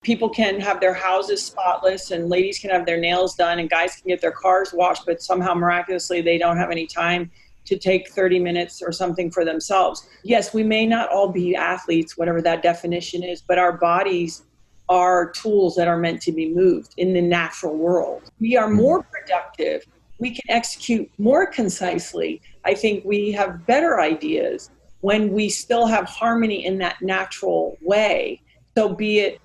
People can have their houses spotless and ladies can have their nails done and guys can get their cars washed, but somehow miraculously they don't have any time to take 30 minutes or something for themselves. Yes, we may not all be athletes, whatever that definition is, but our bodies are tools that are meant to be moved in the natural world. We are more productive. We can execute more concisely. I think we have better ideas when we still have harmony in that natural way. So be it,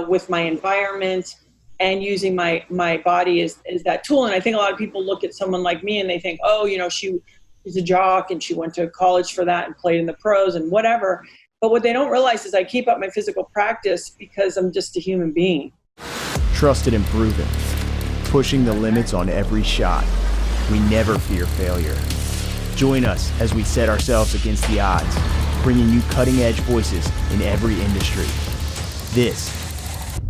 with my environment and using my body as that tool. And I think a lot of people look at someone like me and they think, she's a jock and she went to college for that and played in the pros and whatever. But what they don't realize is I keep up my physical practice because I'm just a human being. Trusted and proven, pushing the limits on every shot. We never fear failure. Join us as we set ourselves against the odds, bringing you cutting-edge voices in every industry. This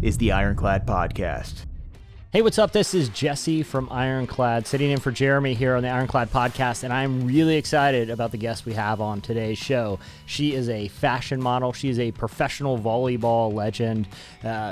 is the Ironclad Podcast. Hey, what's up? This is Jesse from Ironclad, sitting in for Jeremy here on the Ironclad Podcast, and I'm really excited about the guest we have on today's show. She is a fashion model. She is a professional volleyball legend.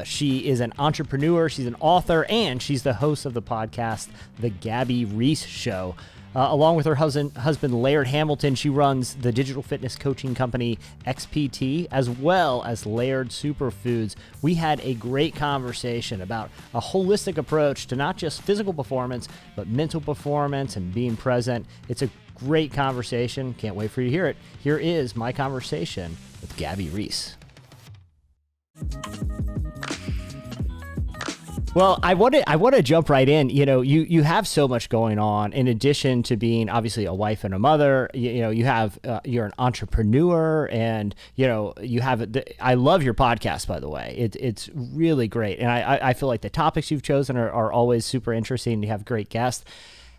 She is an entrepreneur. She's an author, and she's the host of the podcast, The Gabby Reece Show. Along with her husband, Laird Hamilton, she runs the digital fitness coaching company XPT, as well as Laird Superfoods. We had a great conversation about a holistic approach to not just physical performance, but mental performance and being present. It's a great conversation. Can't wait for you to hear it. Here is my conversation with Gabby Reece. Well, I want to jump right in. You have so much going on in addition to being obviously a wife and a mother. You're an entrepreneur, and you have. I love your podcast, by the way. It's really great, and I feel like the topics you've chosen are always super interesting. You have great guests.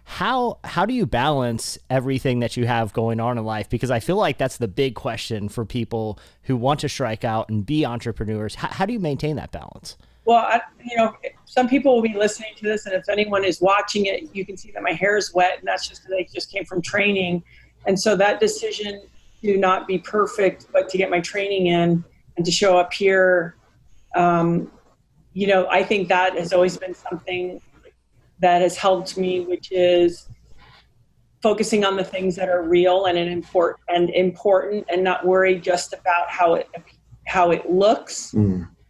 How do you balance everything that you have going on in life? Because I feel like that's the big question for people who want to strike out and be entrepreneurs. How do you maintain that balance? Well, some people will be listening to this, and if anyone is watching it, you can see that my hair is wet, and that's just because I just came from training. And so that decision to not be perfect, but to get my training in and to show up here, I think that has always been something that has helped me, which is focusing on the things that are real and important, and not worry just about how it looks.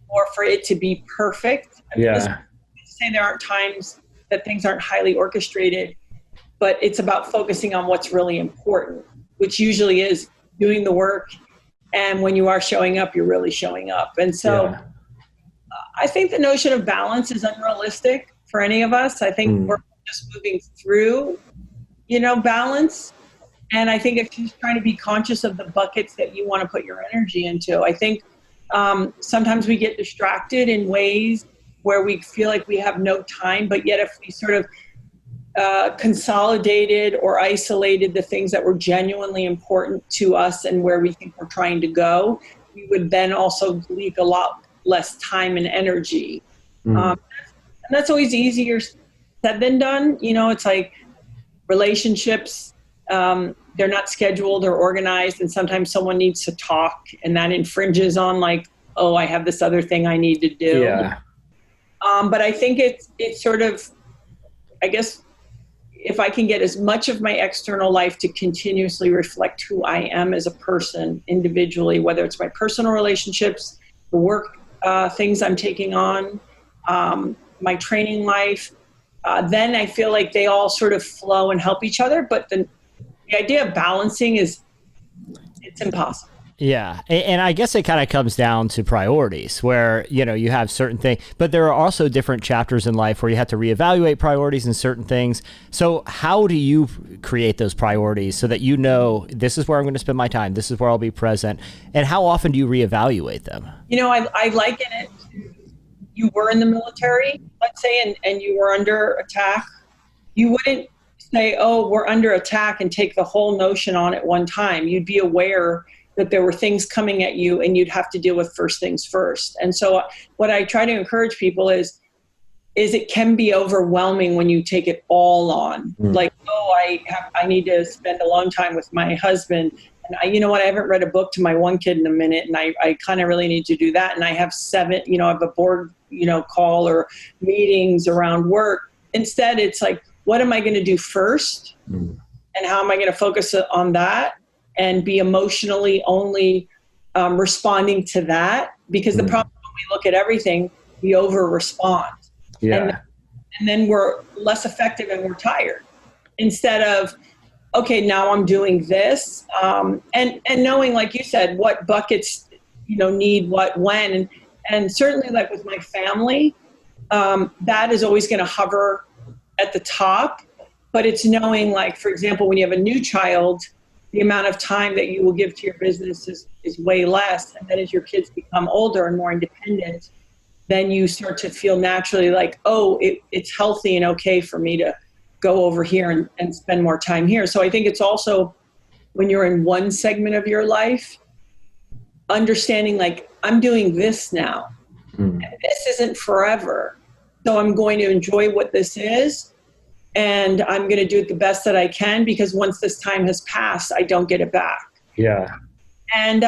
Or for it to be perfect. Yeah. Say there aren't times that things aren't highly orchestrated, but it's about focusing on what's really important, which usually is doing the work. And when you are showing up, you're really showing up. And so I think the notion of balance is unrealistic for any of us. I think we're just moving through, balance. And I think if you're trying to be conscious of the buckets that you want to put your energy into, I think sometimes we get distracted in ways where we feel like we have no time, but yet if we sort of consolidated or isolated the things that were genuinely important to us and where we think we're trying to go, we would then also leak a lot less time and energy. And that's always easier said than done. It's like relationships, they're not scheduled or organized, and sometimes someone needs to talk, and that infringes on I have this other thing I need to do. Yeah. But I think it's sort of, I guess, if I can get as much of my external life to continuously reflect who I am as a person individually, whether it's my personal relationships, the work things I'm taking on, my training life, then I feel like they all sort of flow and help each other. But the idea of balancing it's impossible. Yeah. And I guess it kind of comes down to priorities where, you have certain things, but there are also different chapters in life where you have to reevaluate priorities in certain things. So how do you create those priorities so that this is where I'm going to spend my time, this is where I'll be present, and how often do you reevaluate them? I liken it to, you were in the military, let's say, and you were under attack. You wouldn't say, we're under attack and take the whole notion on at one time. You'd be aware that there were things coming at you and you'd have to deal with first things first. And so what I try to encourage people is it can be overwhelming when you take it all on. I need to spend a long time with my husband And I, you know what, I haven't read a book to my one kid in a minute, and I kind of really need to do that. And I have 7, I have a board, call or meetings around work. Instead, it's like, what am I going to do first? And how am I going to focus on that and be emotionally only responding to that? Because the problem when we look at everything, we over respond. Yeah. And then we're less effective and we're tired. Instead of, okay, now I'm doing this. And knowing, like you said, what buckets, need what, when. And certainly like with my family, that is always going to hover at the top. But it's knowing, like, for example, when you have a new child, the amount of time that you will give to your business is way less. And then as your kids become older and more independent, then you start to feel naturally like, oh, it's healthy and okay for me to go over here and spend more time here. So I think it's also when you're in one segment of your life, understanding like, I'm doing this now. And this isn't forever. So I'm going to enjoy what this is. And I'm going to do it the best that I can, because once this time has passed, I don't get it back. Yeah. And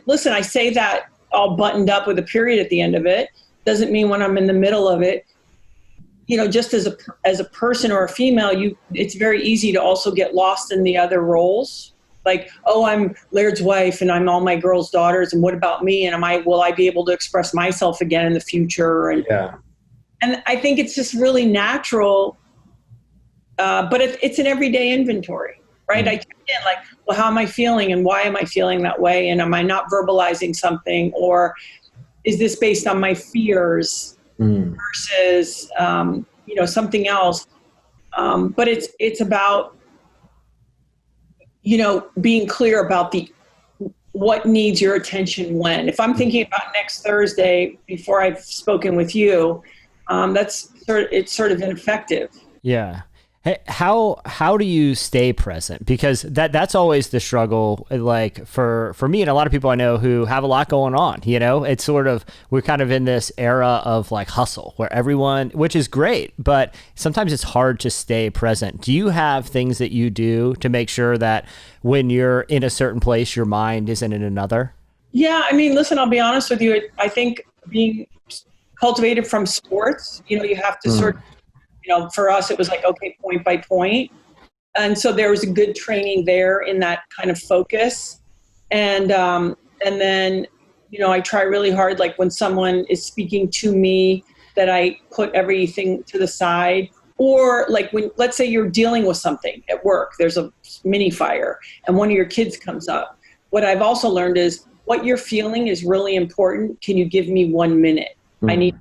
listen, I say that all buttoned up with a period at the end of it. Doesn't mean when I'm in the middle of it, just as a person or a female, it's very easy to also get lost in the other roles. Like, oh, I'm Laird's wife and I'm all my girls' daughters, and what about me? And will I be able to express myself again in the future? And I think it's just really natural. But it's an everyday inventory, right? I check in like, well, how am I feeling and why am I feeling that way? And am I not verbalizing something, or is this based on my fears versus, something else? But it's about, being clear about what needs your attention when. If I'm thinking about next Thursday before I've spoken with you, it's sort of ineffective. Yeah. Hey, how do you stay present? Because that's always the struggle, like for me and a lot of people I know who have a lot going on, it's sort of, we're kind of in this era of like hustle where everyone, which is great, but sometimes it's hard to stay present. Do you have things that you do to make sure that when you're in a certain place, your mind isn't in another? Yeah. I mean, listen, I'll be honest with you. I think being cultivated from sports, you have to sort of, for us, it was like, okay, point by point. And so there was a good training there in that kind of focus. And then, I try really hard, like when someone is speaking to me, that I put everything to the side. Or like when, let's say you're dealing with something at work, there's a mini fire and one of your kids comes up. What I've also learned is what you're feeling is really important. Can you give me 1 minute? I need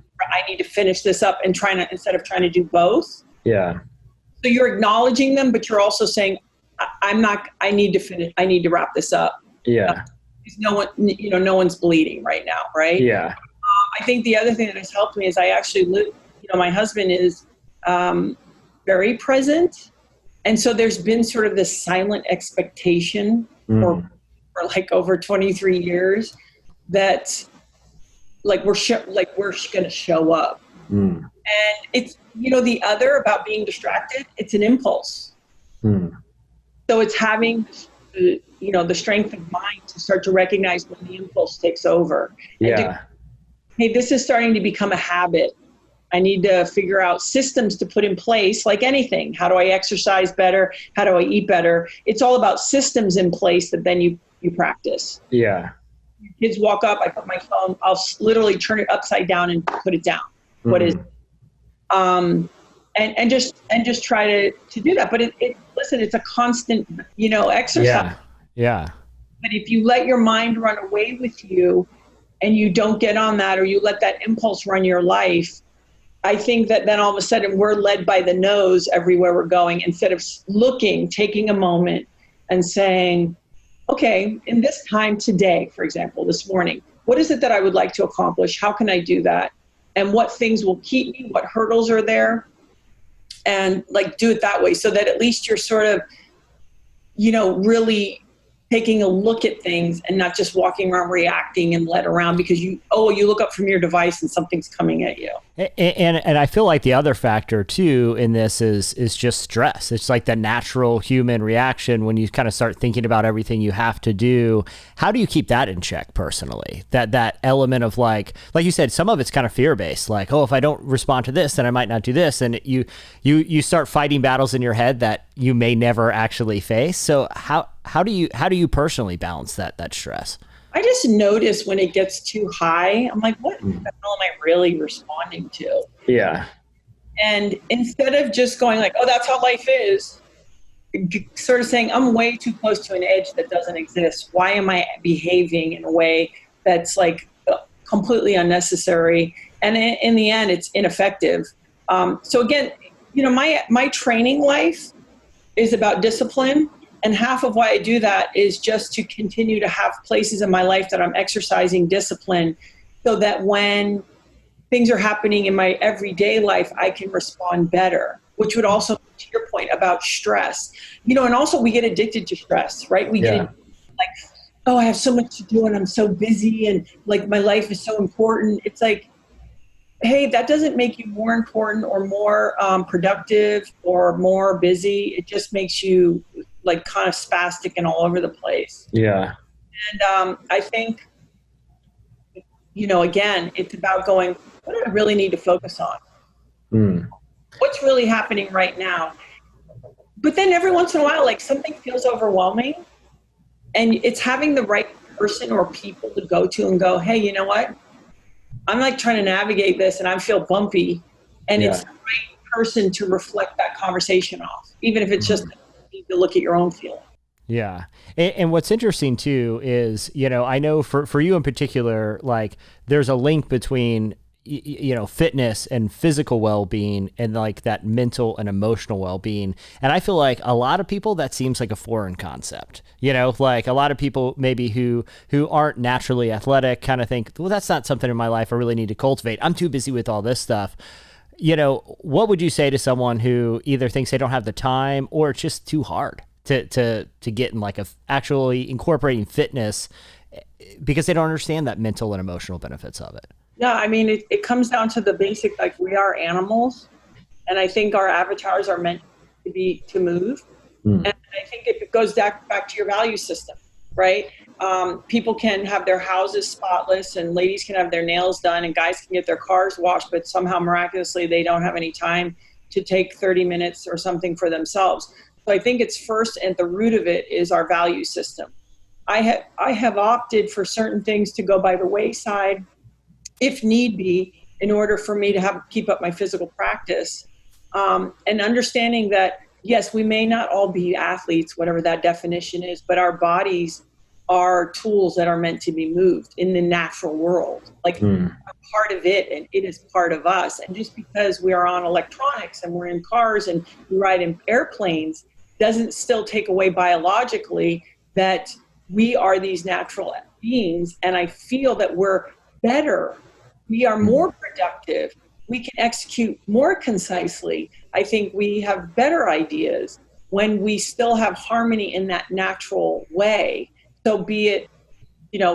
to finish this up and instead of trying to do both. Yeah. So you're acknowledging them, but you're also saying, I need to finish. I need to wrap this up. Yeah. No one's bleeding right now. Right. Yeah. I think the other thing that has helped me is I actually live, my husband is very present. And so there's been sort of this silent expectation for like over 23 years that like we're going to show up. And it's, the other about being distracted, it's an impulse. So it's having, the strength of mind to start to recognize when the impulse takes over. Yeah. Hey, this is starting to become a habit. I need to figure out systems to put in place, like anything. How do I exercise better? How do I eat better? It's all about systems in place that then you practice. Yeah. Kids walk up, I put my phone, I'll literally turn it upside down and put it down. What is and just try to do that. But listen, it's a constant, exercise. Yeah. But if you let your mind run away with you and you don't get on that, or you let that impulse run your life, I think that then all of a sudden we're led by the nose everywhere we're going, instead of taking a moment and saying, okay, in this time today, for example, this morning, what is it that I would like to accomplish? How can I do that? And what things will keep me? What hurdles are there? And like do it that way, so that at least you're sort of, really taking a look at things and not just walking around reacting and led around because you look up from your device and something's coming at you. And I feel like the other factor too in this is just stress. It's like the natural human reaction when you kind of start thinking about everything you have to do. How do you keep that in check personally? That element of like you said, some of it's kind of fear based. Like, oh, if I don't respond to this, then I might not do this, and you start fighting battles in your head that you may never actually face. So how do you personally balance that stress? I just notice when it gets too high, I'm like, what the hell am I really responding to? Yeah. And instead of just going like, oh, that's how life is, sort of saying, I'm way too close to an edge that doesn't exist. Why am I behaving in a way that's like completely unnecessary? And in the end, it's ineffective. So again, my training life is about discipline. And half of why I do that is just to continue to have places in my life that I'm exercising discipline so that when things are happening in my everyday life, I can respond better, which would also, to your point about stress, and also we get addicted to stress, right? We get like, oh, I have so much to do and I'm so busy and like my life is so important. It's like, hey, that doesn't make you more important or more productive or more busy. It just makes you like kind of spastic and all over the place. Yeah. And I think, again, it's about going, what do I really need to focus on? What's really happening right now? But then every once in a while, like something feels overwhelming and it's having the right person or people to go to and go, hey, you know what? I'm like trying to navigate this and I feel bumpy, and it's the right person to reflect that conversation off, even if it's just to look at your own feeling. Yeah. And what's interesting too is, I know for you in particular, like there's a link between, fitness and physical well-being and like that mental and emotional well-being. And I feel like a lot of people, that seems like a foreign concept, like a lot of people maybe who aren't naturally athletic kind of think, well, that's not something in my life I really need to cultivate. I'm too busy with all this stuff. What would you say to someone who either thinks they don't have the time or it's just too hard to get in like actually incorporating fitness because they don't understand that mental and emotional benefits of it? Yeah, I mean, it comes down to the basic, like we are animals, and I think our avatars are meant to move. And I think it goes back to your value system, right? People can have their houses spotless and ladies can have their nails done and guys can get their cars washed, but somehow miraculously they don't have any time to take 30 minutes or something for themselves. So I think it's first, and the root of it is our value system. I have opted for certain things to go by the wayside if need be, in order for me to keep up my physical practice, and understanding that, yes, we may not all be athletes, whatever that definition is, but our bodies are tools that are meant to be moved in the natural world, like a part of it, and it is part of us. And just because we are on electronics and we're in cars and we ride in airplanes doesn't still take away biologically that we are these natural beings. And I feel that we're better. We are more productive. We can execute more concisely. I think we have better ideas when we still have harmony in that natural way. So be it,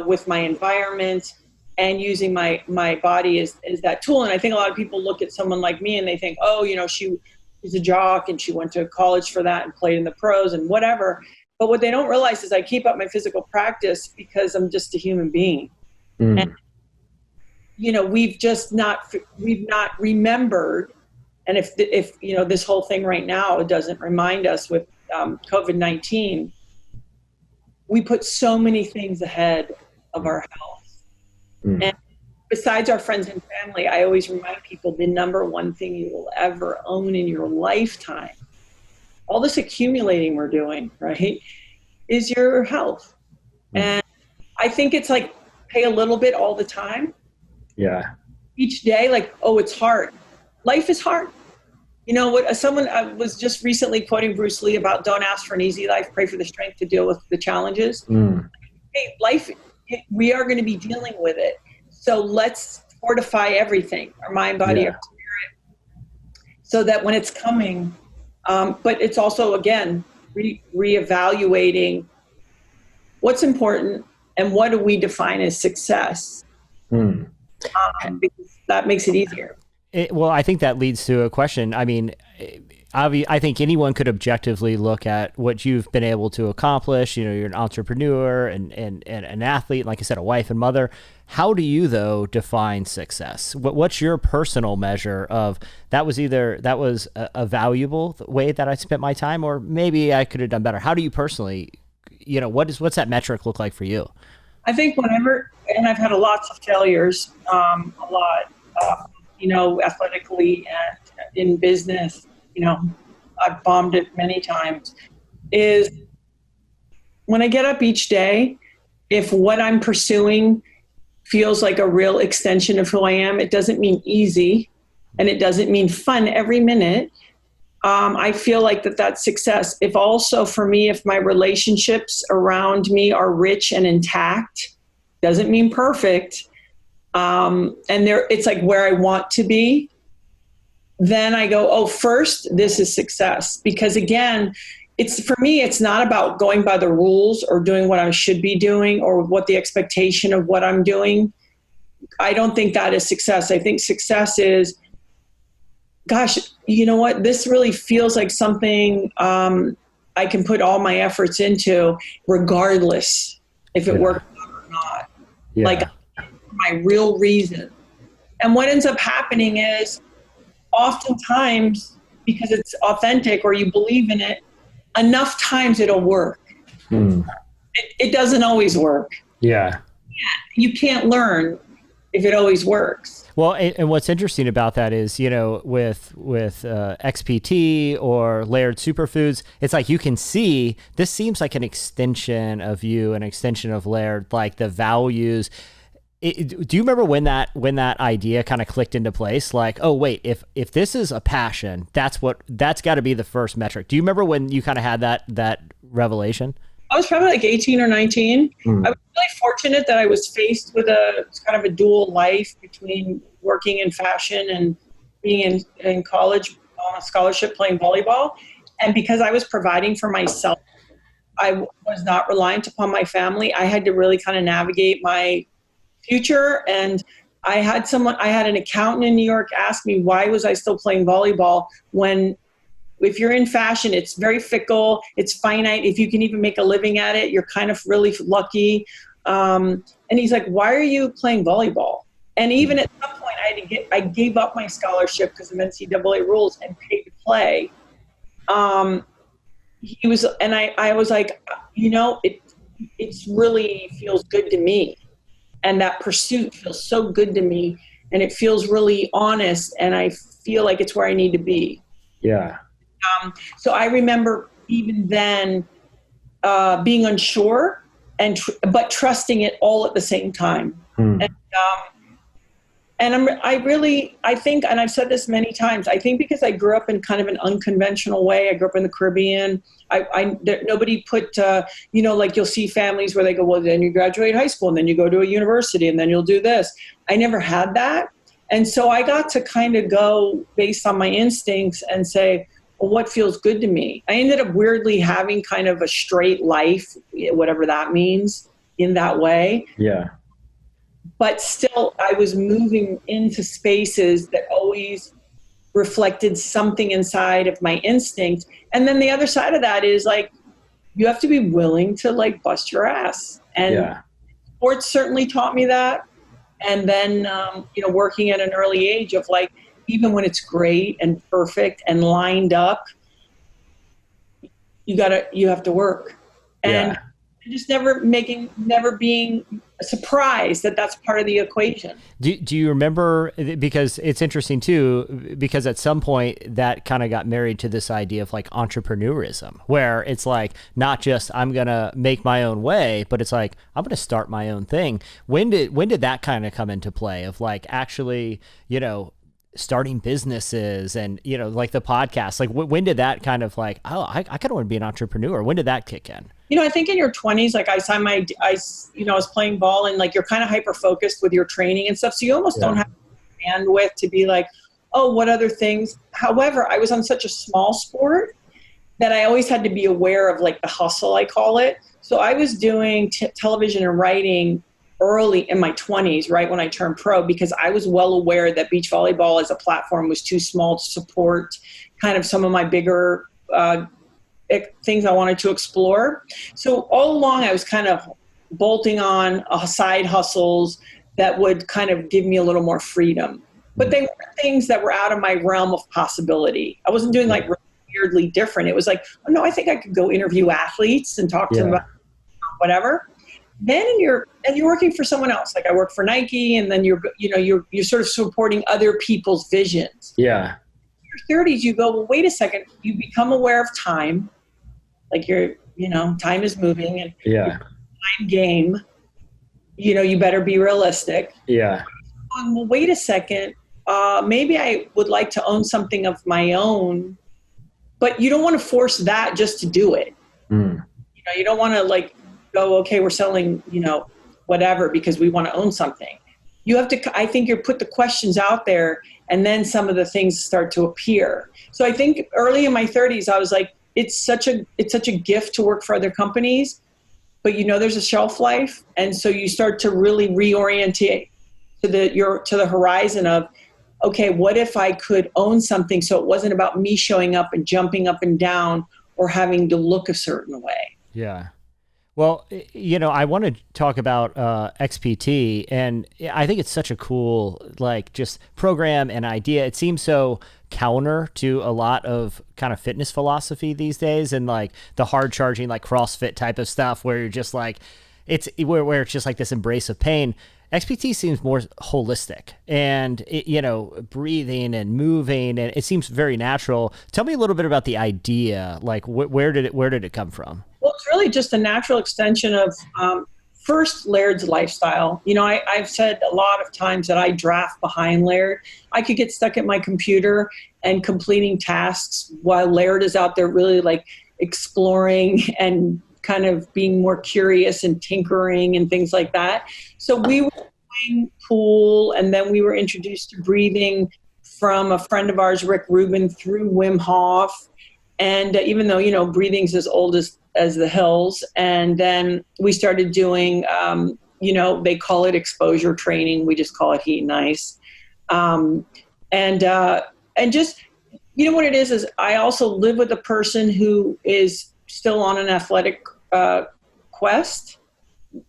with my environment and using my body as that tool. And I think a lot of people look at someone like me and they think, oh, she's a jock and she went to college for that and played in the pros and whatever. But what they don't realize is I keep up my physical practice because I'm just a human being. And we've not remembered. And if this whole thing right now doesn't remind us with COVID-19, we put so many things ahead of our health. And besides our friends and family, I always remind people the number one thing you will ever own in your lifetime, all this accumulating we're doing, right, is your health. And I think it's like pay a little bit all the time. Yeah. Each day, like, oh, it's hard. Life is hard. I was just recently quoting Bruce Lee about don't ask for an easy life, pray for the strength to deal with the challenges. Hey, life, we are going to be dealing with it. So let's fortify everything, our mind, body, our spirit, so that when it's coming, but it's also, again, reevaluating what's important and what do we define as success. Because that makes it easier. Well, I think that leads to a question. I mean, I think anyone could objectively look at what you've been able to accomplish. You know, you're an entrepreneur and an athlete, like I said, a wife and mother. How do you, though, define success? What's your personal measure of that was a valuable way that I spent my time, or maybe I could have done better? How do you personally, you know, what's that metric look like for you? I think and I've had lots of failures, you know, athletically and in business, you know, I've bombed it many times, is when I get up each day, if what I'm pursuing feels like a real extension of who I am, it doesn't mean easy and it doesn't mean fun every minute. I feel like that's success. If also for me, if my relationships around me are rich and intact, doesn't mean perfect, it's like where I want to be, then I go, oh, first, this is success. Because again, for me, it's not about going by the rules or doing what I should be doing or what the expectation of what I'm doing. I don't think that is success. I think success is, gosh, you know what? This really feels like something I can put all my efforts into, regardless if it works out or not. Yeah. Like my real reason. And what ends up happening is oftentimes, because it's authentic or you believe in it, enough times it'll work. It doesn't always work. Yeah. You can't learn if it always works. Well, and what's interesting about that is, you know, with XPT or Laird Superfoods, it's like you can see this seems like an extension of you, an extension of Laird, like the values. Do you remember when that idea kind of clicked into place? Like, oh wait, if this is a passion, that's got to be the first metric. Do you remember when you kind of had that revelation? I was probably like 18 or 19. I was really fortunate that I was faced with a kind of a dual life between working in fashion and being in college on a scholarship playing volleyball. And because I was providing for myself, I was not reliant upon my family. I had to really kind of navigate my future. And I had an accountant in New York ask me, why was I still playing volleyball when, if you're in fashion, it's very fickle, it's finite. If you can even make a living at it, you're kind of really lucky. And he's like, why are you playing volleyball? And even at some point, I gave up my scholarship because of NCAA rules and paid to play. I was like, you know, it's really feels good to me. And that pursuit feels so good to me. And it feels really honest. And I feel like it's where I need to be. Yeah. So I remember even then being unsure but trusting it all at the same time. I think, and I've said this many times, I think because I grew up in kind of an unconventional way. I grew up in the Caribbean. Nobody put, you know, like you'll see families where they go, well, then you graduate high school and then you go to a university and then you'll do this. I never had that. And so I got to kind of go based on my instincts and say, well, what feels good to me? I ended up weirdly having kind of a straight life, whatever that means, in that way. Yeah. But still, I was moving into spaces that always reflected something inside of my instinct. And then the other side of that is like, you have to be willing to like bust your ass. And sports certainly taught me that. And then, you know, working at an early age of like, even when it's great and perfect and lined up, you have to work. And just never being surprised that that's part of the equation. Do you remember, because it's interesting too, because at some point that kind of got married to this idea of like entrepreneurism, where it's like, not just I'm going to make my own way, but it's like, I'm going to start my own thing. When did that kind of come into play of like actually, you know, starting businesses and, you know, like the podcast, like when did that kind of like, oh, I kind of want to be an entrepreneur. When did that kick in? You know, I think in your 20s, like I was playing ball and like you're kind of hyper-focused with your training and stuff. So you almost don't have bandwidth to be like, oh, what other things? However, I was on such a small sport that I always had to be aware of like the hustle, I call it. So I was doing television and writing early in my 20s, right when I turned pro, because I was well aware that beach volleyball as a platform was too small to support kind of some of my bigger things I wanted to explore. So all along I was kind of bolting on side hustles that would kind of give me a little more freedom. But they were things that were out of my realm of possibility. I wasn't doing like weirdly different. It was like, oh no, I think I could go interview athletes and talk to them about whatever. Then you're working for someone else. Like I work for Nike, and then you're sort of supporting other people's visions. Yeah. In your 30s, you go, well, wait a second. You become aware of time. Like time is moving, and time game. You better be realistic. Yeah. Well, wait a second. Maybe I would like to own something of my own, but you don't want to force that just to do it. You don't want to like go, okay, we're selling, whatever, because we want to own something. You have to, I think you put the questions out there, and then some of the things start to appear. So I think early in my 30s, I was like, it's such a gift to work for other companies, but there's a shelf life. And so you start to really reorientate to the horizon of, okay, what if I could own something so it wasn't about me showing up and jumping up and down or having to look a certain way. Yeah. Well, I want to talk about XPT, and I think it's such a cool, just program and idea. It seems so counter to a lot of kind of fitness philosophy these days, and the hard charging, CrossFit type of stuff, where you're just where it's just like this embrace of pain. XPT seems more holistic, and breathing and moving, and it seems very natural. Tell me a little bit about the idea. Where did it come from? Well, it's really just a natural extension of first Laird's lifestyle. I've said a lot of times that I draft behind Laird. I could get stuck at my computer and completing tasks while Laird is out there really exploring and kind of being more curious and tinkering and things like that. So we were playing pool, and then we were introduced to breathing from a friend of ours, Rick Rubin, through Wim Hof. And even though, breathing's as old as the hills. And then we started doing, they call it exposure training. We just call it heat and ice. And just, what it is I also live with a person who is still on an athletic quest,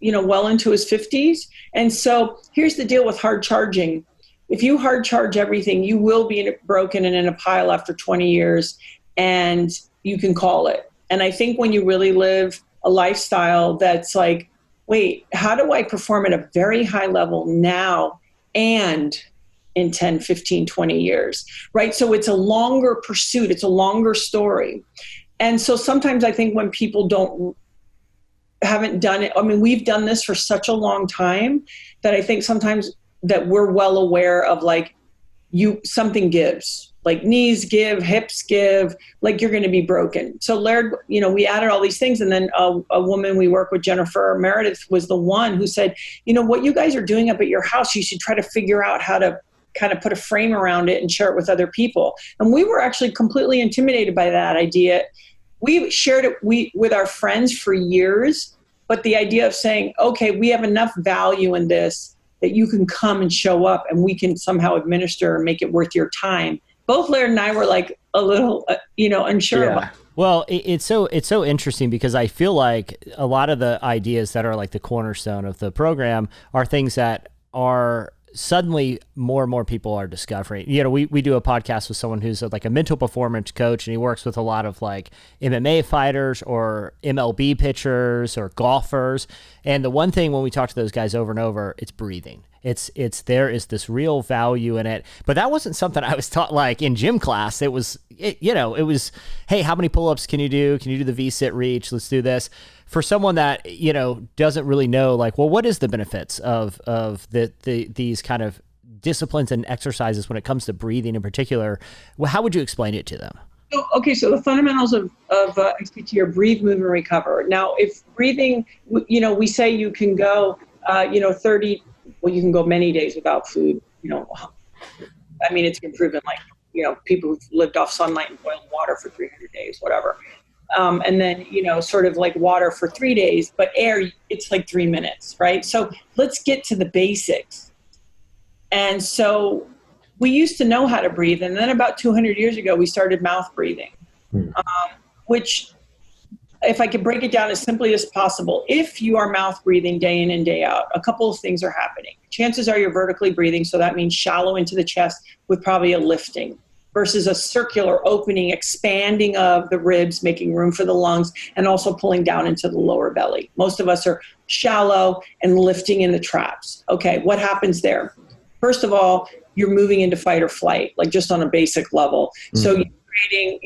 well into his 50s. And so here's the deal with hard charging. If you hard charge everything, you will be broken and in a pile after 20 years, and you can call it. And I think when you really live a lifestyle that's like, wait, how do I perform at a very high level now and in 10, 15, 20 years, right? So it's a longer pursuit. It's a longer story. And so sometimes I think when people haven't done it, we've done this for such a long time that I think sometimes that we're well aware of something gives. Knees give, hips give, you're going to be broken. So Laird, we added all these things. And then a woman we work with, Jennifer Meredith, was the one who said, what you guys are doing up at your house, you should try to figure out how to kind of put a frame around it and share it with other people. And we were actually completely intimidated by that idea. We shared it with our friends for years, but the idea of saying, okay, we have enough value in this that you can come and show up and we can somehow administer and make it worth your time. Both Laird and I were a little, unsure about. Well, it's so interesting because I feel like a lot of the ideas that are the cornerstone of the program are things that are suddenly more and more people are discovering. We do a podcast with someone who's a mental performance coach, and he works with a lot of MMA fighters or MLB pitchers or golfers. And the one thing when we talk to those guys over and over, it's breathing. It's there is this real value in it, but that wasn't something I was taught in gym class. It was, hey, how many pull-ups can you do? Can you do the V-sit reach? Let's do this. For someone that, doesn't really know, what is the benefits of these kind of disciplines and exercises when it comes to breathing in particular? Well, how would you explain it to them? So the fundamentals of XPT are breathe, move, and recover. Now, if breathing, we say you can go, 30. Well, you can go many days without food. It's been proven. People who've lived off sunlight and boiled water for 300 days, whatever. and then, sort of like water for 3 days, but air, it's like 3 minutes, right? So let's get to the basics. And so we used to know how to breathe. And then about 200 years ago, we started mouth breathing, which, if I could break it down as simply as possible, if you are mouth breathing day in and day out, a couple of things are happening. Chances are you're vertically breathing, so that means shallow into the chest with probably a lifting, versus a circular opening, expanding of the ribs, making room for the lungs, and also pulling down into the lower belly. Most of us are shallow and lifting in the traps. Okay, what happens there? First of all, you're moving into fight or flight, like just on a basic level. So you're creating,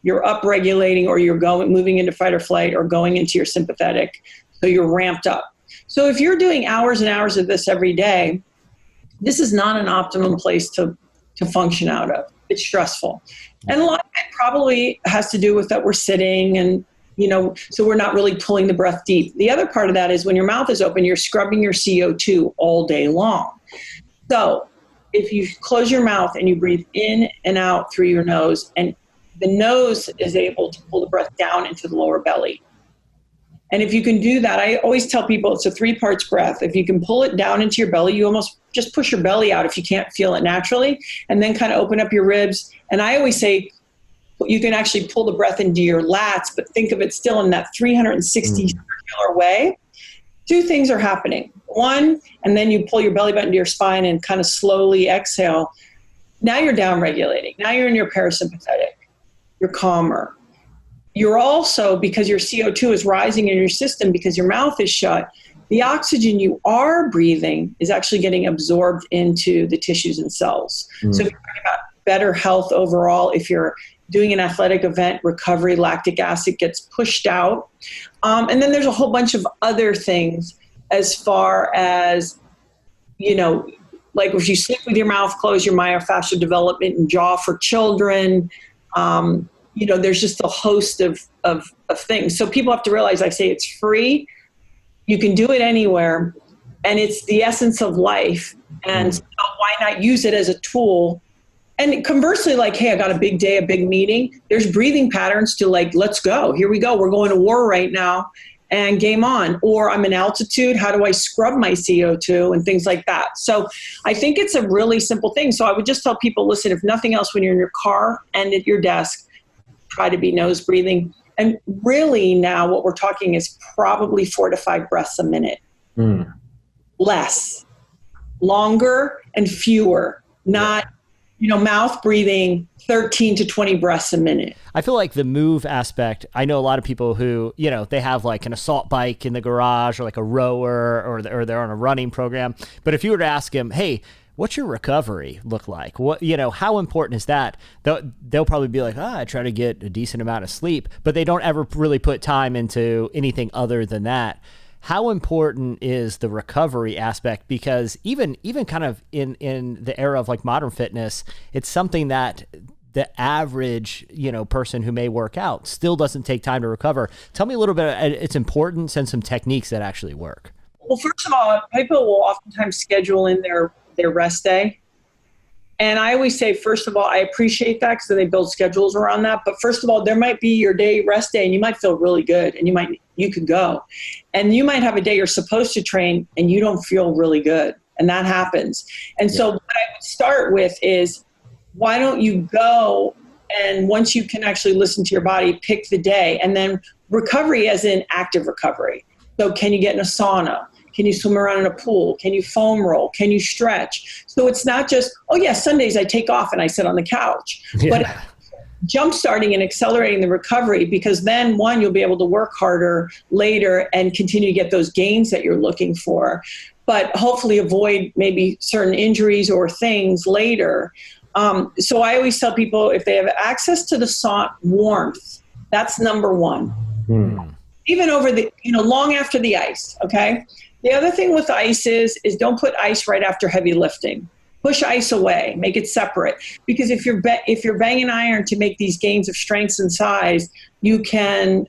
you're upregulating, or you're moving into fight or flight, or going into your sympathetic. So you're ramped up. So if you're doing hours and hours of this every day, this is not an optimum place to function out of. It's stressful. And a lot of it probably has to do with that we're sitting and, so we're not really pulling the breath deep. The other part of that is when your mouth is open, you're scrubbing your CO2 all day long. So if you close your mouth and you breathe in and out through your nose, and the nose is able to pull the breath down into the lower belly. And if you can do that, I always tell people it's a 3 parts breath. If you can pull it down into your belly, you almost just push your belly out if you can't feel it naturally, and then kind of open up your ribs. And I always say you can actually pull the breath into your lats, but think of it still in that 360 circular way. 2 things are happening. One, and then you pull your belly button to your spine and kind of slowly exhale. Now you're down regulating. Now you're in your parasympathetic. You're calmer. You're also, because your CO2 is rising in your system because your mouth is shut, the oxygen you are breathing is actually getting absorbed into the tissues and cells. So if you're talking about better health overall, if you're doing an athletic event, recovery, lactic acid gets pushed out. And then there's a whole bunch of other things as far as, like if you sleep with your mouth closed, your myofascial development and jaw for children, there's just a host of things. So people have to realize, I say it's free. You can do it anywhere. And it's the essence of life. And so why not use it as a tool? And conversely, like, hey, I got a big day, a big meeting. There's breathing patterns to like, let's go. Here we go. We're going to war right now and game on. Or I'm in altitude. How do I scrub my CO2 and things like that? So I think it's a really simple thing. So I would just tell people, listen, if nothing else, when you're in your car and at your desk, try to be nose breathing. And really now what we're talking is probably 4 to 5 breaths a minute. Less, longer and fewer, not, mouth breathing 13 to 20 breaths a minute. I feel like the move aspect, I know a lot of people who, they have like an assault bike in the garage or like a rower or they're on a running program. But if you were to ask them, hey, what's your recovery look like? What, how important is that? They'll probably be like, I try to get a decent amount of sleep, but they don't ever really put time into anything other than that. How important is the recovery aspect? Because even kind of in the era of like modern fitness, it's something that the average, person who may work out still doesn't take time to recover. Tell me a little bit of its importance and some techniques that actually work. Well, first of all, people will oftentimes schedule in their rest day. And I always say, first of all, I appreciate that because then they build schedules around that. But first of all, there might be your day rest day and you might feel really good and you could go. And you might have a day you're supposed to train and you don't feel really good. And that happens. And so what I would start with is, why don't you go, and once you can actually listen to your body, pick the day, and then recovery as in active recovery. So can you get in a sauna? Can you swim around in a pool? Can you foam roll? Can you stretch? So it's not just, Sundays I take off and I sit on the couch. But jump-starting and accelerating the recovery, because then, one, you'll be able to work harder later and continue to get those gains that you're looking for, but hopefully avoid maybe certain injuries or things later. So I always tell people, if they have access to the sauna warmth, that's number one. Even over the, long after the ice, okay? The other thing with ice is don't put ice right after heavy lifting. Push ice away, make it separate. Because if you're banging iron to make these gains of strength and size, you can,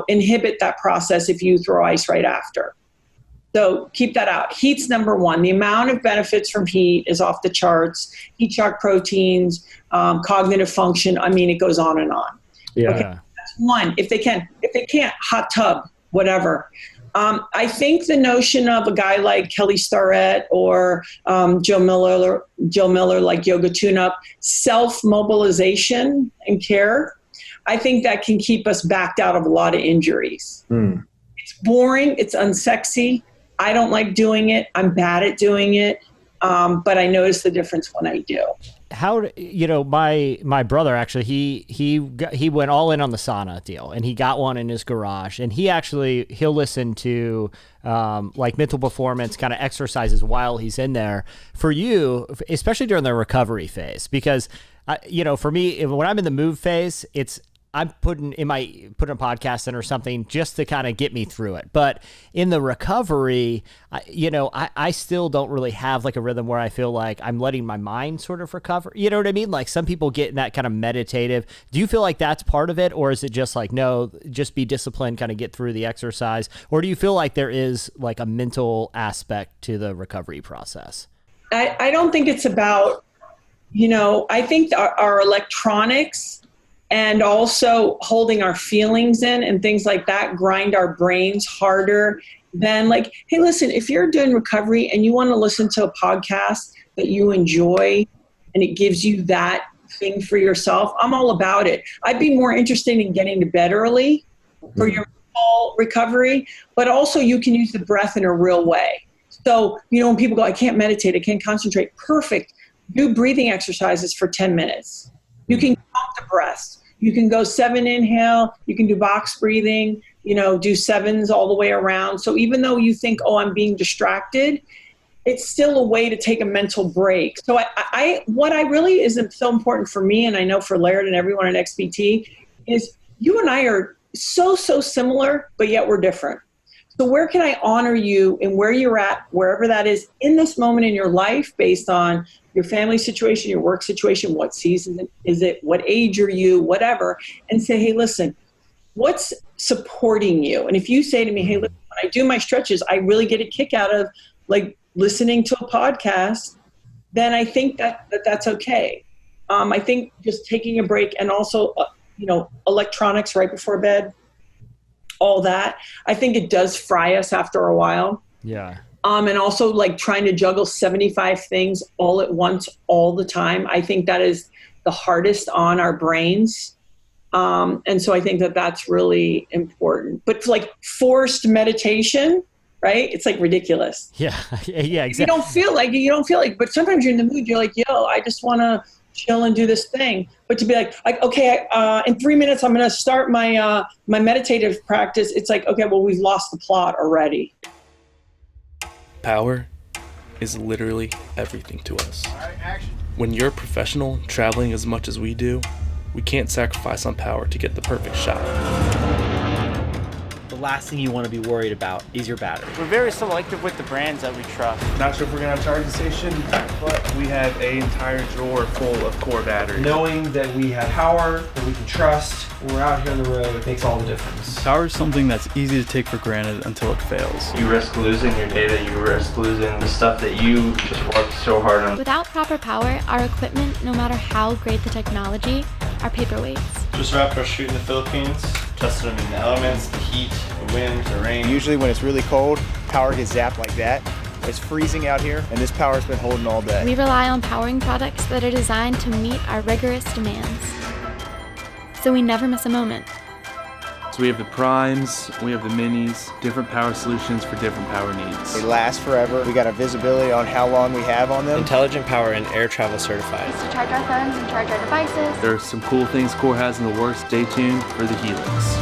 inhibit that process if you throw ice right after. So keep that out. Heat's number one. The amount of benefits from heat is off the charts. Heat shock proteins, cognitive function. I mean, it goes on and on. Yeah. Okay, that's one, if they can. If they can't, hot tub, whatever. I think the notion of a guy like Kelly Starrett or Joe Miller, like Yoga Tune-Up, self-mobilization and care, I think that can keep us backed out of a lot of injuries. It's boring. It's unsexy. I don't like doing it. I'm bad at doing it. But I notice the difference when I do. How, my brother actually, he went all in on the sauna deal, and he got one in his garage, and he'll listen to like mental performance kind of exercises while he's in there. For you, especially during the recovery phase, because for me, when I'm in the move phase, I'm putting a podcast in or something just to kind of get me through it. But in the recovery, I still don't really have like a rhythm where I feel like I'm letting my mind sort of recover. You know what I mean? Like some people get in that kind of meditative. Do you feel like that's part of it? Or is it just like, no, just be disciplined, kind of get through the exercise? Or do you feel like there is like a mental aspect to the recovery process? I don't think it's about, I think our electronics and also holding our feelings in and things like that grind our brains harder than like, hey, listen, if you're doing recovery and you want to listen to a podcast that you enjoy and it gives you that thing for yourself, I'm all about it. I'd be more interested in getting to bed early for your full recovery, but also you can use the breath in a real way. So, when people go, I can't meditate, I can't concentrate, perfect. Do breathing exercises for 10 minutes. You can count the breaths. You can go 7 inhale. You can do box breathing, do 7s all the way around. So even though you think, oh, I'm being distracted, it's still a way to take a mental break. So what I really is so important for me, and I know for Laird and everyone at XPT, is you and I are so similar, but yet we're different. So where can I honor you and where you're at, wherever that is in this moment in your life, based on your family situation, your work situation, what season is it, what age are you, whatever, and say, hey, listen, what's supporting you? And if you say to me, hey, listen, when I do my stretches, I really get a kick out of like listening to a podcast, then I think that's okay. I think just taking a break and also, electronics right before bed, all that, I think it does fry us after a while. Yeah. And also like trying to juggle 75 things all at once, all the time. I think that is the hardest on our brains. And so I think that's really important. But like forced meditation, right? It's like ridiculous. Yeah. Yeah, exactly. You don't feel like, but sometimes you're in the mood. You're like, yo, I just want to chill and do this thing. But to be like, okay, in 3 minutes, I'm going to start my meditative practice. It's like, okay, well, we've lost the plot already. Power is literally everything to us. When you're a professional traveling as much as we do, we can't sacrifice on power to get the perfect shot. The last thing you want to be worried about is your battery. We're very selective with the brands that we trust. Not sure if we're going to have a charging station, but we have an entire drawer full of core batteries. Knowing that we have power that we can trust when we're out here on the road, it makes all the difference. Power is something that's easy to take for granted until it fails. You risk losing your data, you risk losing the stuff that you just worked so hard on. Without proper power, our equipment, no matter how great the technology, are paperweights. Just wrapped our shoot in the Philippines, tested them in the elements, the heat, the wind, the rain. Usually when it's really cold, power gets zapped like that. It's freezing out here, and this power's been holding all day. We rely on powering products that are designed to meet our rigorous demands, so we never miss a moment. So we have the primes, we have the minis, different power solutions for different power needs. They last forever. We got a visibility on how long we have on them. Intelligent Power and air travel certified. To charge our phones and charge our devices. There are some cool things Core has in the works. Stay tuned for the Helix.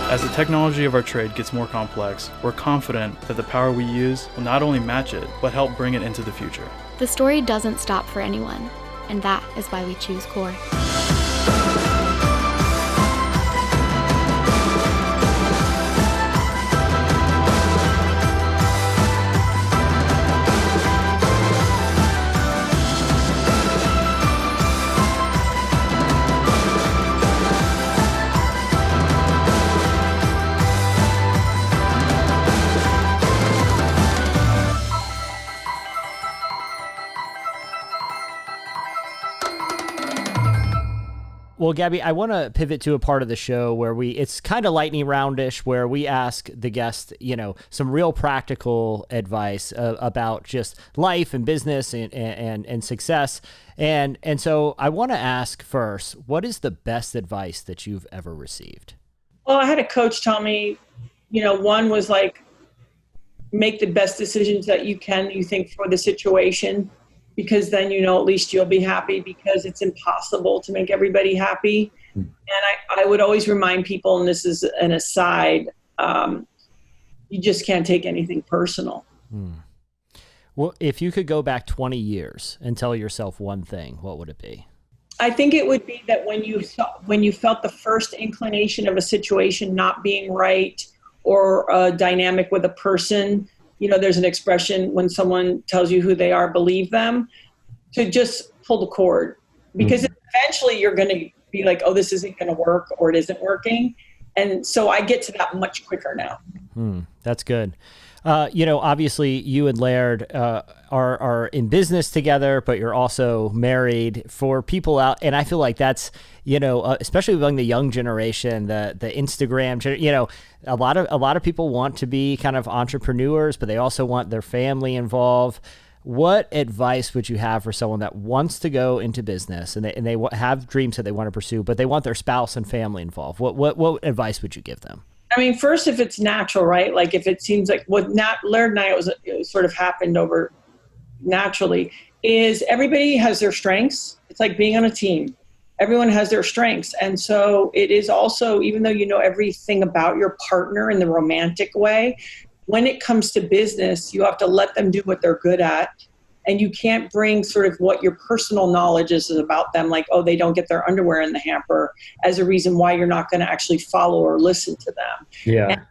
As the technology of our trade gets more complex, we're confident that the power we use will not only match it, but help bring it into the future. The story doesn't stop for anyone, and that is why we choose Core. Well, Gabby, I want to pivot to a part of the show where it's kind of lightning roundish, where we ask the guest, some real practical advice about just life and business and success. And so I want to ask first, what is the best advice that you've ever received? Well, I had a coach tell me, one was like, make the best decisions that you think for the situation, because then, at least you'll be happy, because it's impossible to make everybody happy. And I would always remind people, and this is an aside, you just can't take anything personal. Well, if you could go back 20 years and tell yourself one thing, what would it be? I think it would be that when you felt the first inclination of a situation not being right, or a dynamic with a person, there's an expression, when someone tells you who they are, believe them, to just pull the cord, because eventually you're going to be like, oh, this isn't going to work, or it isn't working. And so I get to that much quicker now. That's good. Obviously you and Laird are in business together, but you're also married. For people out, and I feel like that's, especially among the young generation, the Instagram, a lot of people want to be kind of entrepreneurs, but they also want their family involved. What advice would you have for someone that wants to go into business and they have dreams that they want to pursue, but they want their spouse and family involved? What advice would you give them? I mean, first, if it's natural, right? Like if it seems like Laird and I, it sort of happened over naturally, is everybody has their strengths. It's like being on a team. Everyone has their strengths. And so it is also, even though you know everything about your partner in the romantic way, when it comes to business, you have to let them do what they're good at. And you can't bring sort of what your personal knowledge is about them, like, oh, they don't get their underwear in the hamper, as a reason why you're not going to actually follow or listen to them. Yeah. And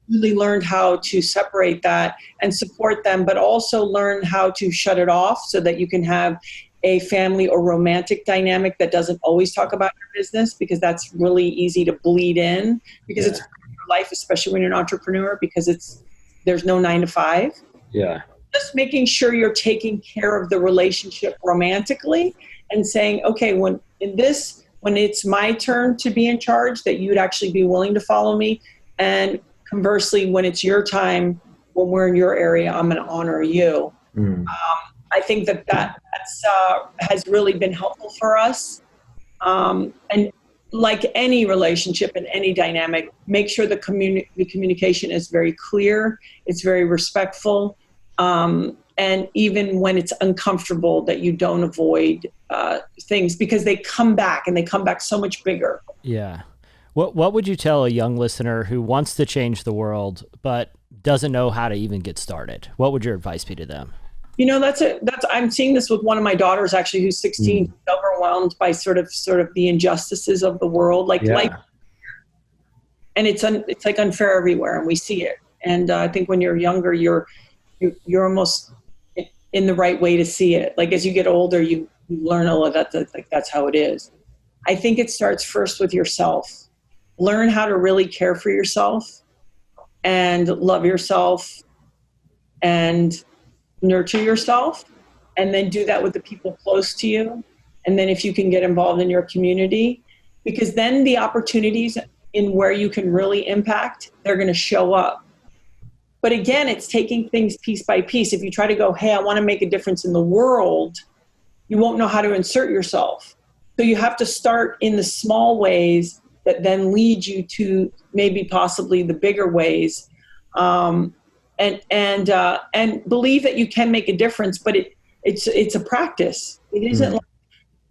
really learned how to separate that and support them, but also learn how to shut it off so that you can have a family or romantic dynamic that doesn't always talk about your business, because that's really easy to bleed in, because it's your life, especially when you're an entrepreneur, because there's no 9 to 5. Yeah. Just making sure you're taking care of the relationship romantically and saying, okay, when it's my turn to be in charge, that you'd actually be willing to follow me. And conversely, when it's your time, when we're in your area, I'm going to honor you. I think that's has really been helpful for us. And like any relationship and any dynamic, make sure the communication is very clear. It's very respectful. And even when it's uncomfortable, that you don't avoid things, because they come back, and they come back so much bigger. Yeah. What would you tell a young listener who wants to change the world but doesn't know how to even get started? What would your advice be to them? I'm seeing this with one of my daughters, actually, who's 16, overwhelmed by sort of the injustices of the world, life. And it's like unfair everywhere, and we see it. And I think when you're younger, you're almost in the right way to see it. Like as you get older, you learn all of that, like that's how it is. I think it starts first with yourself. Learn how to really care for yourself and love yourself and nurture yourself, and then do that with the people close to you. And then if you can get involved in your community, because then the opportunities in where you can really impact, they're going to show up. But again, it's taking things piece by piece. If you try to go, hey, I want to make a difference in the world, you won't know how to insert yourself. So you have to start in the small ways that then lead you to maybe possibly the bigger ways. And believe that you can make a difference, but it's a practice. It isn't like,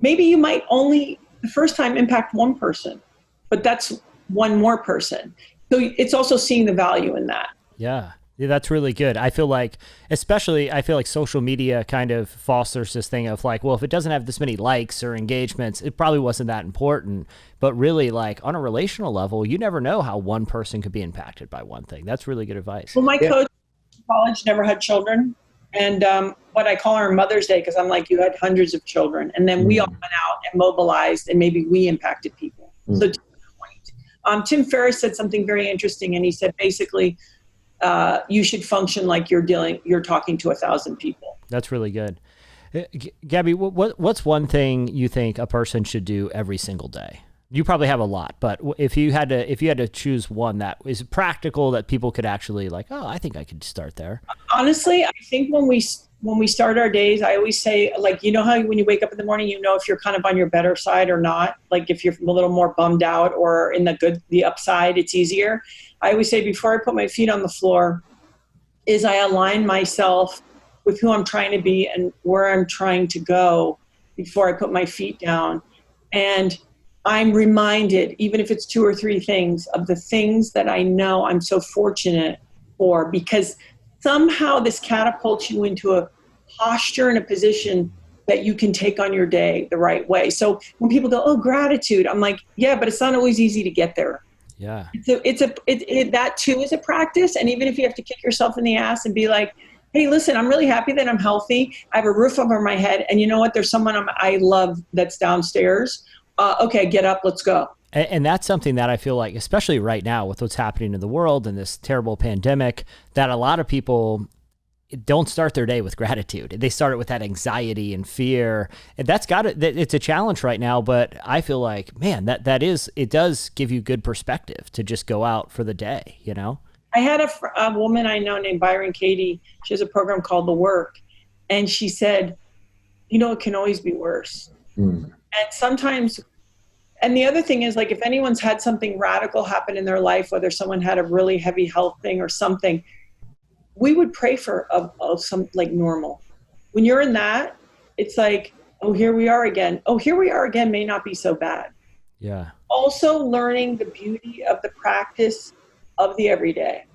maybe you might only the first time impact one person, but that's one more person. So it's also seeing the value in that. Yeah, that's really good. I feel like social media kind of fosters this thing of like, well, if it doesn't have this many likes or engagements, it probably wasn't that important. But really, like on a relational level, you never know how one person could be impacted by one thing. That's really good advice. Well, my coach in college never had children. And what I call her Mother's Day, because I'm like, you had hundreds of children. And then we all went out and mobilized, and maybe we impacted people. So to the point, Tim Ferriss said something very interesting. And he said, basically, you should function like you're talking to 1,000 people. That's really good. Gabby, what's one thing you think a person should do every single day? You probably have a lot, but if you had to choose one that is practical that people could actually like, oh, I think I could start there. Honestly, I think when we start our days, I always say, like, you know how when you wake up in the morning, you know if you're kind of on your better side or not, like if you're a little more bummed out or in the upside, it's easier. I always say before I put my feet on the floor is I align myself with who I'm trying to be and where I'm trying to go before I put my feet down. And I'm reminded, even if it's 2 or 3 things, of the things that I know I'm so fortunate for, because somehow this catapults you into a posture and a position that you can take on your day the right way. So when people go, oh, gratitude, I'm like, yeah, but it's not always easy to get there. Yeah. That too is a practice. And even if you have to kick yourself in the ass and be like, hey, listen, I'm really happy that I'm healthy. I have a roof over my head. And you know what? There's someone I love that's downstairs. Okay, get up, let's go. And that's something that I feel like, especially right now with what's happening in the world and this terrible pandemic, that a lot of people don't start their day with gratitude. They start it with that anxiety and fear. And it's a challenge right now, but I feel like, man, it does give you good perspective to just go out for the day, you know? I had a woman I know named Byron Katie. She has a program called The Work. And she said, you know, it can always be worse. And sometimes, and the other thing is, like, if anyone's had something radical happen in their life, whether someone had a really heavy health thing or something, we would pray for some like normal. When you're in that, it's like, oh, here we are again. Oh, here we are again may not be so bad. Yeah. Also learning the beauty of the practice of the everyday.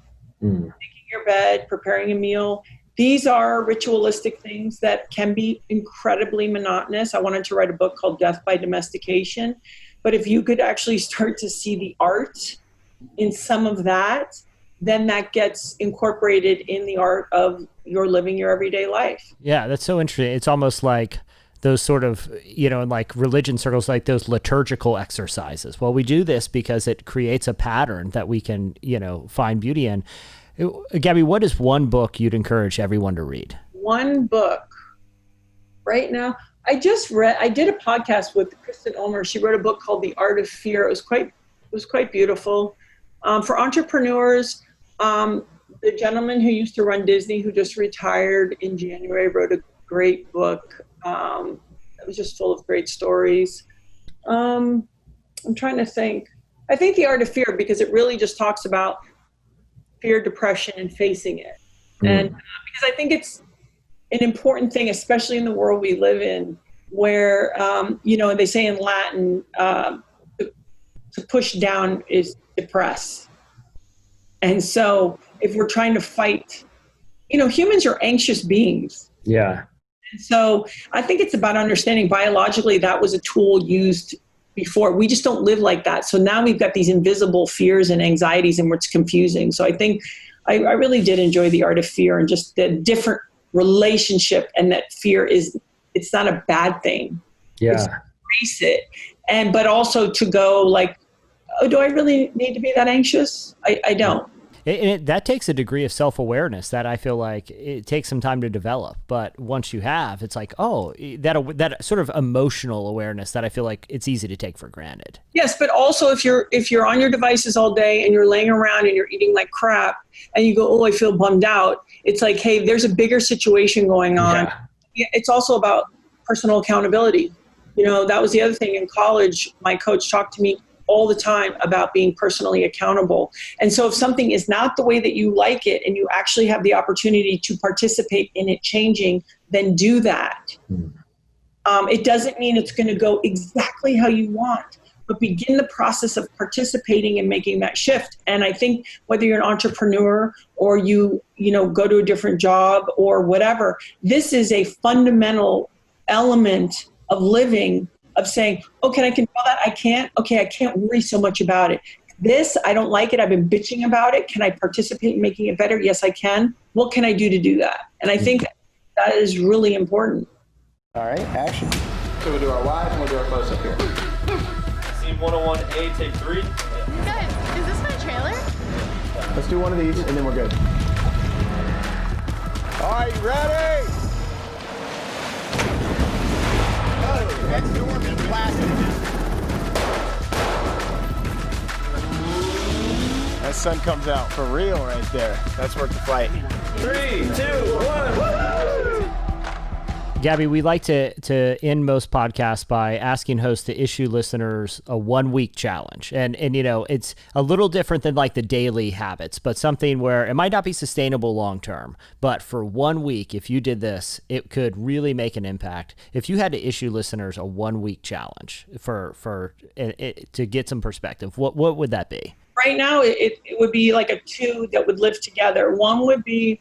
Making your bed, preparing a meal. These are ritualistic things that can be incredibly monotonous. I wanted to write a book called Death by Domestication. But if you could actually start to see the art in some of that, then that gets incorporated in the art of your living your everyday life. Yeah, that's so interesting. It's almost like those sort of, you know, in like religion circles, like those liturgical exercises. Well, we do this because it creates a pattern that we can, you know, find beauty in. Gabby, what is one book you'd encourage everyone to read? One book right now. I did a podcast with Kristen Ulmer. She wrote a book called The Art of Fear. It was quite beautiful. For entrepreneurs, the gentleman who used to run Disney, who just retired in January, wrote a great book. It was just full of great stories. I'm trying to think. I think The Art of Fear, because it really just talks about fear, depression, and facing it. And because I think it's an important thing, especially in the world we live in, where, you know, they say in Latin, to push down is depress. And so if we're trying to fight, you know, humans are anxious beings. Yeah. And so I think it's about understanding biologically that was a tool used before. We just don't live like that. So now we've got these invisible fears and anxieties, and it's confusing. So I think I really did enjoy The Art of Fear, and just the different relationship, and that fear it's not a bad thing. Yeah. It's embrace it. But also to go like, oh, do I really need to be that anxious? I don't. That takes a degree of self-awareness that I feel like it takes some time to develop. But once you have, it's like, oh, that sort of emotional awareness that I feel like it's easy to take for granted. Yes, but also if you're on your devices all day and you're laying around and you're eating like crap and you go, oh, I feel bummed out. It's like, hey, there's a bigger situation going on. Yeah. It's also about personal accountability. You know, that was the other thing in college. My coach talked to me all the time about being personally accountable. And so if something is not the way that you like it and you actually have the opportunity to participate in it changing, then do that. It doesn't mean it's going to go exactly how you want, but begin the process of participating and making that shift. And I think whether you're an entrepreneur or you go to a different job or whatever, this is a fundamental element of living, of saying, oh, can I control that? I can't. Okay, I can't worry so much about it. This, I don't like it. I've been bitching about it. Can I participate in making it better? Yes, I can. What can I do to do that? And I think that is really important. All right, action. So we'll do our wide and we'll do our close up here. Scene 101A, take 3. Guys, is this my trailer? Let's do one of these and then we're good. All right, ready? That sun comes out for real right there. That's worth the fight. 3, 2, 1. Gabby, we like to end most podcasts by asking hosts to issue listeners a 1-week challenge. And you know, it's a little different than like the daily habits, but something where it might not be sustainable long term. But for 1 week, if you did this, it could really make an impact. If you had to issue listeners a 1-week challenge to get some perspective, what would that be? Right now, it would be like a 2 that would live together. One would be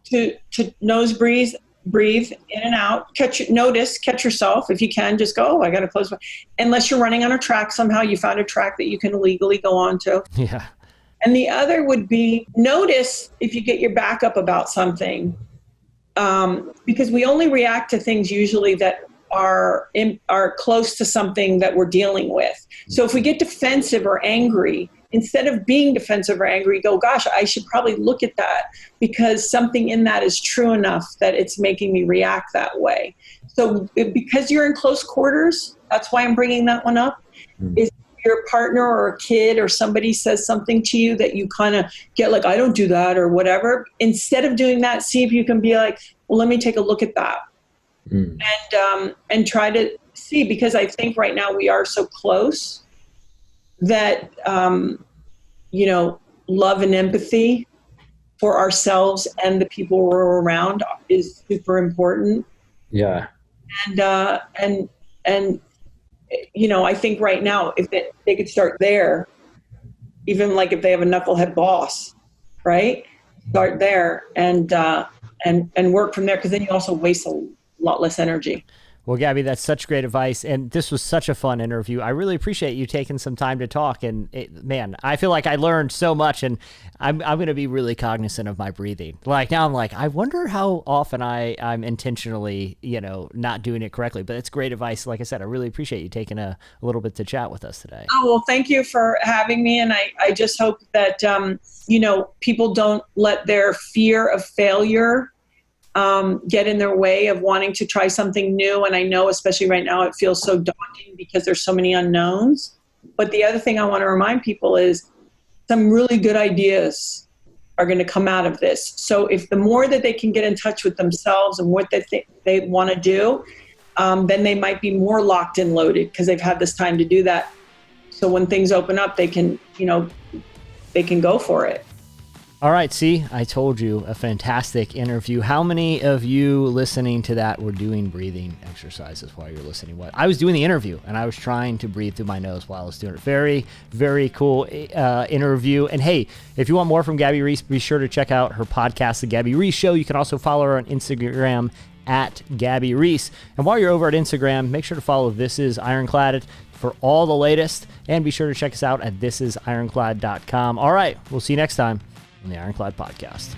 to nose breathe in and out, catch yourself. If you can, just go, I got to close my, unless you're running on a track, somehow you found a track that you can legally go on to. Yeah. And the other would be notice if you get your back up about something, because we only react to things usually that are close to something that we're dealing with. So if we get defensive or angry, instead of being defensive or angry, go, gosh, I should probably look at that because something in that is true enough that it's making me react that way. So because you're in close quarters, that's why I'm bringing that one up, is your partner or a kid or somebody says something to you that you kind of get like, I don't do that or whatever. Instead of doing that, see if you can be like, well, let me take a look at that. And try to see, because I think right now we are so close that, love and empathy for ourselves and the people we're around is super important. Yeah. And I think right now, if they could start there, even like if they have a knucklehead boss, right? Start there and work from there, because then you also waste a lot less energy. Well, Gabby, that's such great advice, and this was such a fun interview. I really appreciate you taking some time to talk, and man, I feel like I learned so much, and I'm going to be really cognizant of my breathing. Like now I'm like, I wonder how often I'm intentionally, not doing it correctly, but it's great advice. Like I said, I really appreciate you taking a little bit to chat with us today. Oh, well, thank you for having me, and I just hope that, people don't let their fear of failure get in their way of wanting to try something new. And I know, especially right now, it feels so daunting because there's so many unknowns. But the other thing I want to remind people is some really good ideas are going to come out of this. So if the more that they can get in touch with themselves and what they want to do, then they might be more locked and loaded because they've had this time to do that. So when things open up, they can go for it. All right, see, I told you, a fantastic interview. How many of you listening to that were doing breathing exercises while you're listening? I was doing the interview, and I was trying to breathe through my nose while I was doing it. Very, very cool interview. And hey, if you want more from Gabby Reece, be sure to check out her podcast, The Gabby Reece Show. You can also follow her on Instagram at Gabby Reece. And while you're over at Instagram, make sure to follow This Is Ironclad for all the latest. And be sure to check us out at thisisironclad.com. All right, we'll see you next time on the Ironclad Podcast.